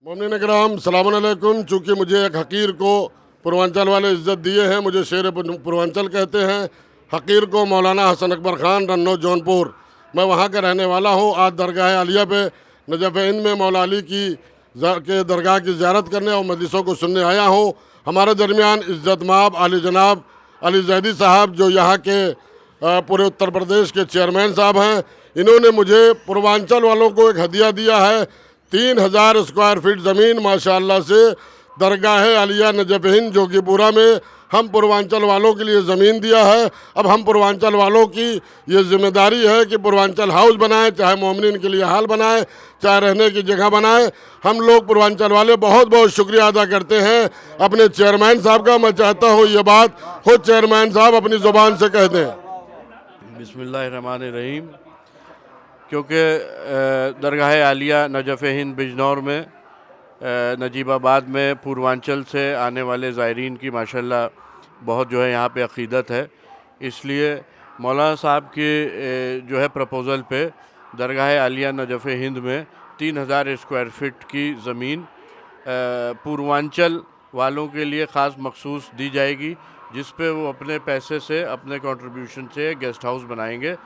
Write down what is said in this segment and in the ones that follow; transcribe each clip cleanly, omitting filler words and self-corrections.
मोमिन कराम सलाम अलैकुम। चूँकि मुझे एक हकीर को पूर्वांचल वाले इज़्ज़त दिए हैं, मुझे शेर पूर्वांचल कहते हैं। हकीर को मौलाना हसन अकबर ख़ान, रन्नो जौनपुर, मैं वहाँ का रहने वाला हूँ। आज दरगाह आलिया पे नजफ़ हिंद में मौला अली के दरगाह की ज़ियारत करने और मजलिसों को सुनने आया हूँ। हमारे दरमियान इज़्ज़त माब आली जनाब अली जैदी साहब, जो यहाँ के पूरे उत्तर प्रदेश के चेयरमैन साहब हैं, इन्होंने मुझे पूर्वांचल वालों को एक हदिया दिया है। 3000 स्क्वायर फीट ज़मीन माशाअल्लाह से दरगाह आलिया नजफ़ हिंद जोगीपुरा में हम पूर्वांचल वालों के लिए ज़मीन दिया है। अब हम पूर्वांचल वालों की ये जिम्मेदारी है कि पूर्वांचल हाउस बनाएं, चाहे मोमिनीन के लिए हाल बनाएं, चाहे रहने की जगह बनाएं। हम लोग पूर्वांचल वाले बहुत बहुत शुक्रिया अदा करते हैं अपने चेयरमैन साहब का। मैं चाहता हूँ ये बात खुद चेयरमैन साहब अपनी ज़ुबान से कह दें। बिस्मिल्लाहिर्रहमानिर्रहीम। क्योंकि दरगाह आलिया नजफ़ हिंद बिजनौर में नजीबाबाद में पूर्वांचल से आने वाले ज़ायरीन की माशाल्लाह बहुत जो है यहाँ पे अक़ीदत है, इसलिए मौलाना साहब के जो है प्रपोज़ल पे दरगाह आलिया नजफ़ हिंद में 3000 स्क्वायर फीट की ज़मीन पूर्वांचल वालों के लिए ख़ास मखसूस दी जाएगी, जिस पे वो अपने पैसे से, अपने कंट्रीब्यूशन से गेस्ट हाउस बनाएंगे,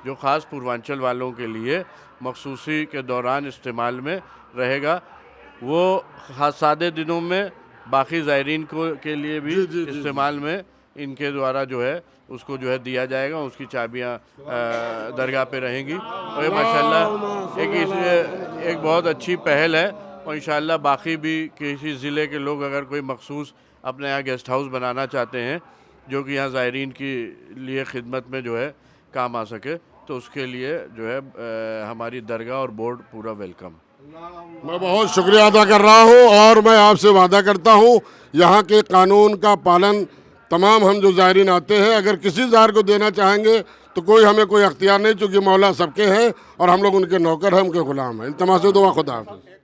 जो ख़ास पूर्वांचल वालों के लिए मखसूसी के दौरान इस्तेमाल में रहेगा। वो सादे दिनों में बाकी ज़ायरीन को के लिए भी इस्तेमाल में इनके द्वारा जो है उसको जो है दिया जाएगा। उसकी चाबियाँ दरगाह पे रहेंगी और ये माशाल्लाह एक बहुत अच्छी पहल है। और इंशाअल्लाह बाकी भी किसी ज़िले के लोग अगर कोई मखसूस अपने यहाँ गेस्ट हाउस बनाना चाहते हैं जो कि यहाँ ज़ायरीन की लिए खिदमत में जो है काम आ सके, तो उसके लिए जो है हमारी दरगाह और बोर्ड पूरा वेलकम। मैं बहुत शुक्रिया अदा कर रहा हूँ और मैं आपसे वादा करता हूँ यहाँ के कानून का पालन तमाम हम जो ज़ायरीन आते हैं, अगर किसी ज़ायर को देना चाहेंगे तो हमें कोई अख्तियार नहीं, चूँकि मौला सबके हैं और हम लोग उनके नौकर हैं, उनके ग़ुलाम हैं। इन तमाम से दुआ खुदा हाफ़िज़।